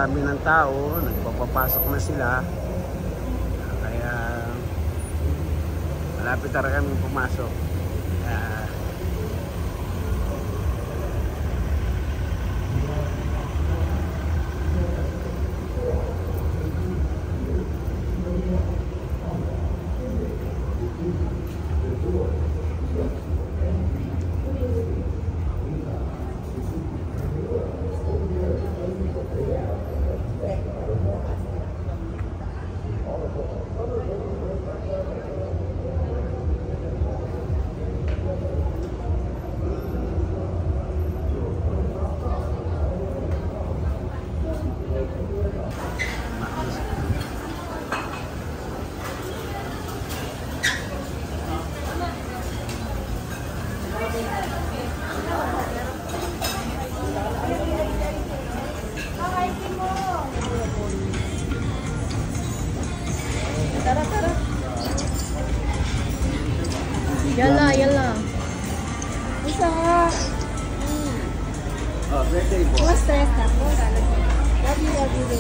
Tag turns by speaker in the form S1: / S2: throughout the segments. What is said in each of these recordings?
S1: dami ng tao, nagpapapasok na sila. Kaya malapit na kami pumasok.
S2: Yalla, yalla. Isa nga.
S1: Oh, birthday boy.
S2: Mas stress na po. Love you, baby.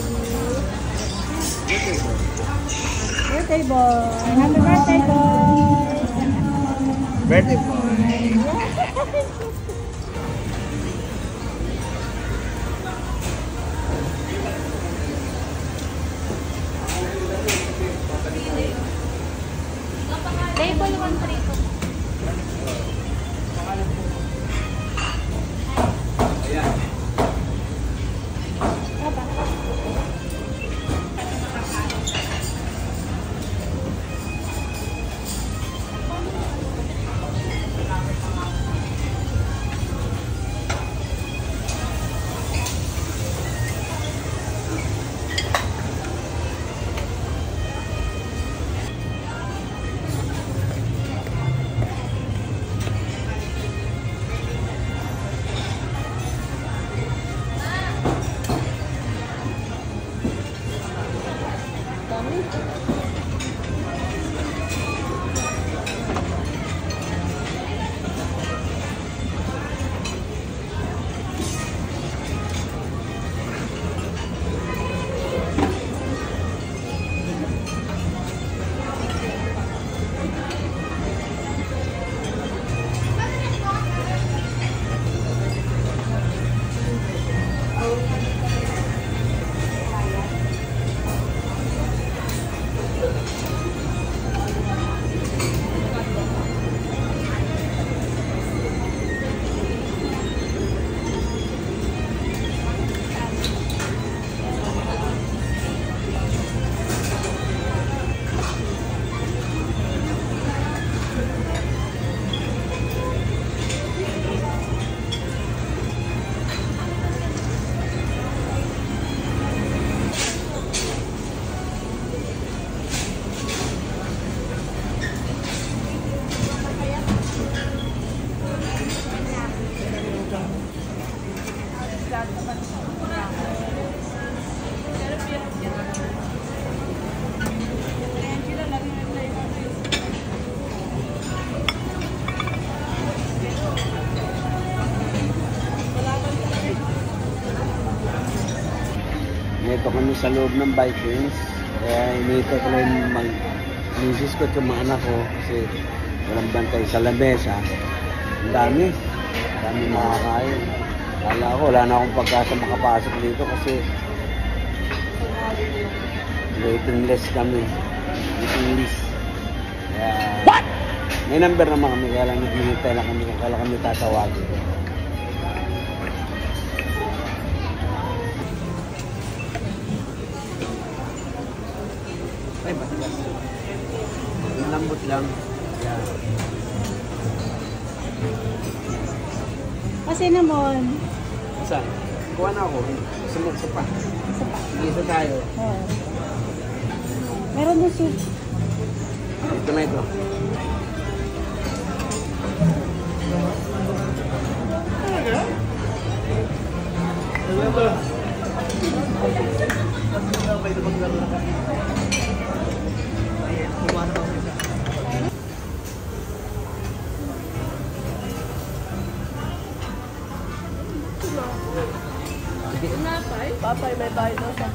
S1: Birthday boy.
S2: Birthday boy. Happy birthday, boy.
S1: Birthday boy.
S2: Table 132.
S1: Ayan. Ito kami sa loob ng Vikings. Kaya inito ko lang misis ko at yung mga anak ko kasi walang bantay sa lamesa. Ang dami. Ang dami makakain. Kala ko wala na akong pagkasa makapasok dito kasi waiting list kami. Waiting list. Kaya may number naman kami kaya lang naghihintay na kami kung kailan kami tatawagin. Ay, matigas. Malambot lang. Yan.
S2: Kasi naman.
S1: Saan? Kuha na ako. Sumot pa. Isa tayo.
S2: Oh. Meron na soup.
S1: Ito na ito.
S2: Papa, may bayo sa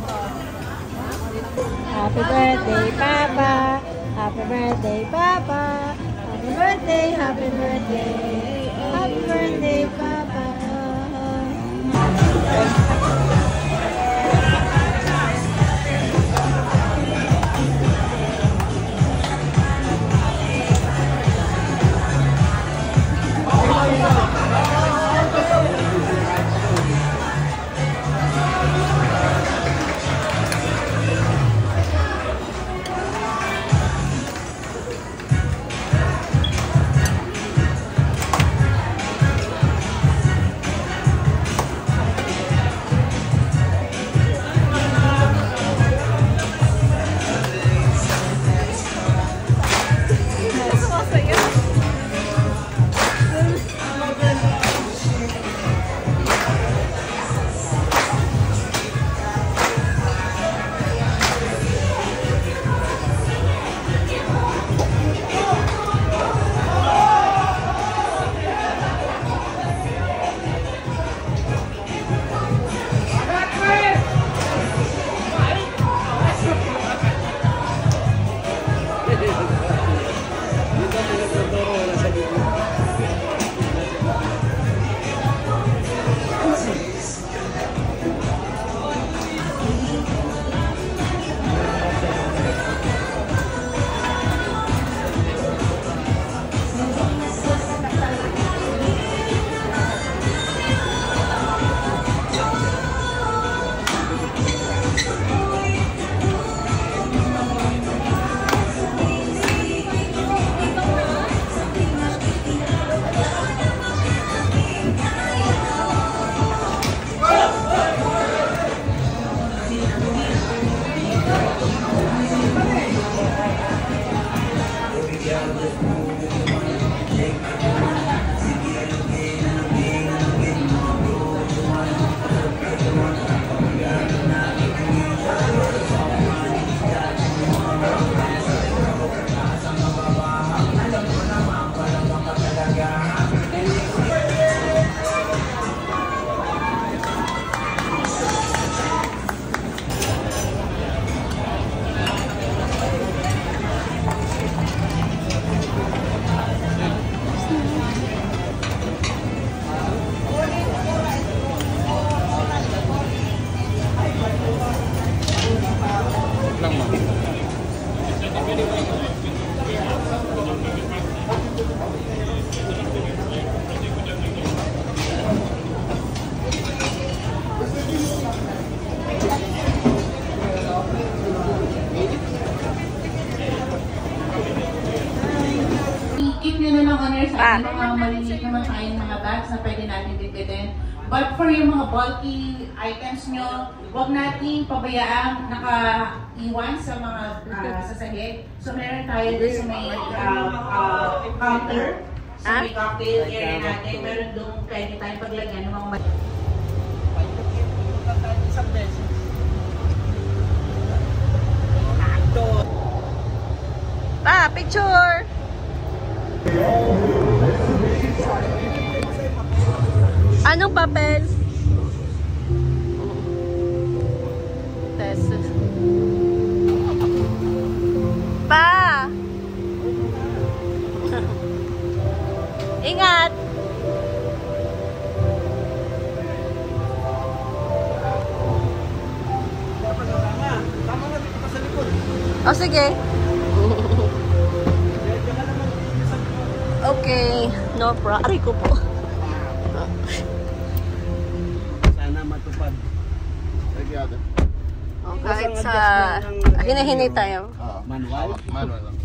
S2: Happy birthday, Papa. Happy birthday, Papa. Happy birthday, happy birthday. Happy birthday, Papa.
S3: Keep nyo na lang honor sa ating mga maliliit naman tayong mga bags na pwede natin bitbitin. But for yung mga bulky items nyo, huwag nating pabayaan nakaiwan sa mga sasahig. So meron tayo dun sa may counter, sa may cocktail area natin. Meron doon pwede tayong paglagyan ng mga
S2: Pa, picture! Anong papel? Test. Pa! Ingat! O sige. Okay, no problem. Aray ko po.
S1: Sana matupad.
S2: Oh, kahit sa hinahinay tayo.
S1: Manual.
S4: Manual lang.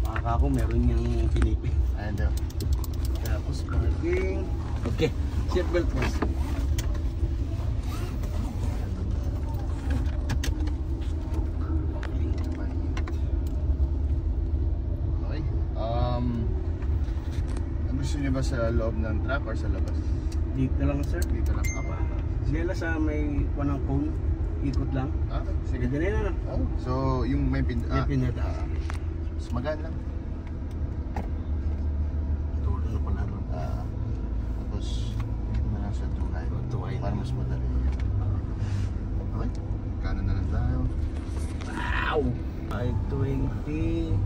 S1: Baka ako meron yung Pilipin.
S4: Ayun daw.
S1: Tapos parking. Okay, seatbelt first.
S4: Okay. Gusto niyo ba sa loob ng truck or sa labas?
S1: Dito lang sir.
S4: Dito lang. Apa?
S1: Sila sa may wanang cone. Ikot lang.
S4: Ah, sige.
S1: Sige, ganun na lang.
S4: Oh, so, yung may
S1: May pinataas.
S4: mas magaan lang.
S1: Tulong na pala.
S4: Tapos, dito na lang sa 2 high.
S1: 2 high.
S4: Para mas madali. Okay. Kanan na lang tayo.
S1: Wow! Ay, 20...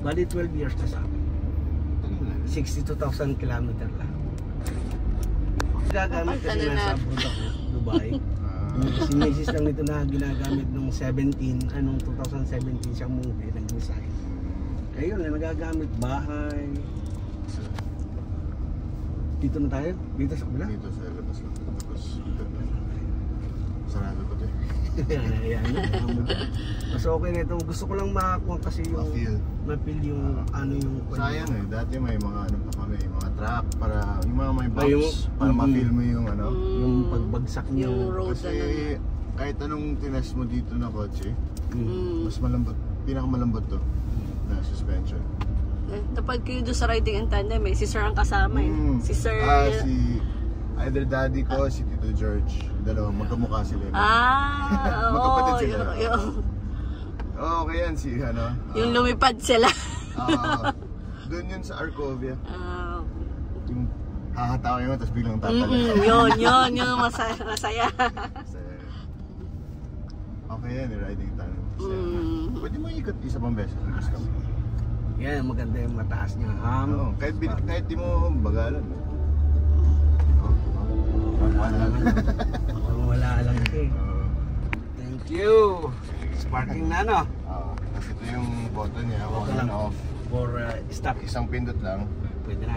S1: Bali 12 years na sa akin.
S4: Tagal na.
S1: 62,000 kilometer lang. Gagamit kasi nasa abroad ako, Dubai. Si Mrs. lang nito na ginagamit nung 2017 siya movie, nag-resign. Ayun, nagagamit bahay. Dito na tayo? Dito sa kabila?
S4: Dito sa labas lang. Tapos, sarado ko to eh.
S1: Ayan, mas okay na ito. Gusto ko lang makakuha kasi yung ma-feel yung ano yung
S4: Sayang eh, dati may mga ano pa kami, mga track para yung mga may
S1: Ay, yung-
S4: bumps para ma-feel mo yung ano.
S1: yung pagbagsak niya.
S5: Yung road
S4: Kasi
S5: na
S4: kahit anong tinest mo dito na kotse,
S1: Mm.
S4: mas malambot, pinakamalambot to na suspension.
S5: Tapad kayo doon sa riding and tandem eh. Si Sir ang kasama eh. Si Sir...
S4: Si either daddy ko, si Tito George. Dalawa, magkamukha sila.
S5: Oo.
S4: Magkapatid sila. Okay yan, si ano.
S5: Yung lumipad sila.
S4: Doon yun sa Arcovia.
S5: Ah,
S4: Yung hahatawa yun, tapos biglang tatalo.
S5: yun, masaya.
S4: Okay yan, riding time. Pwede mo ikot isa pang beses. Gusto mo.
S1: Yan, maganda yung mataas niya.
S4: Oo, kahit di mo bagalan.
S1: Wala lang eh. Thank you. Sparking na no?
S4: Tapos ito yung button niya, on
S1: Button
S4: and
S1: lang.
S4: off.
S1: For stop.
S4: Isang pindot lang.
S1: Pwede na.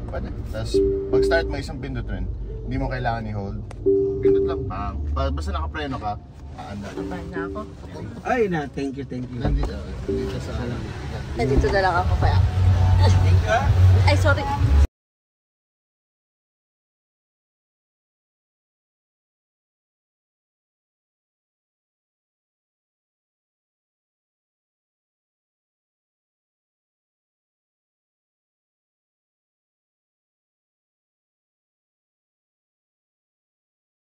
S4: Pwede. Tapos pag start mo isang pindot rin, hindi mo kailangan i-hold. Pindot lang. Basta nakapreno ka, aanda.
S5: Kapag na ako.
S1: Ay na, thank you.
S4: Nandito sa alam.
S5: Nandito na lang ako kaya.
S1: Thank you.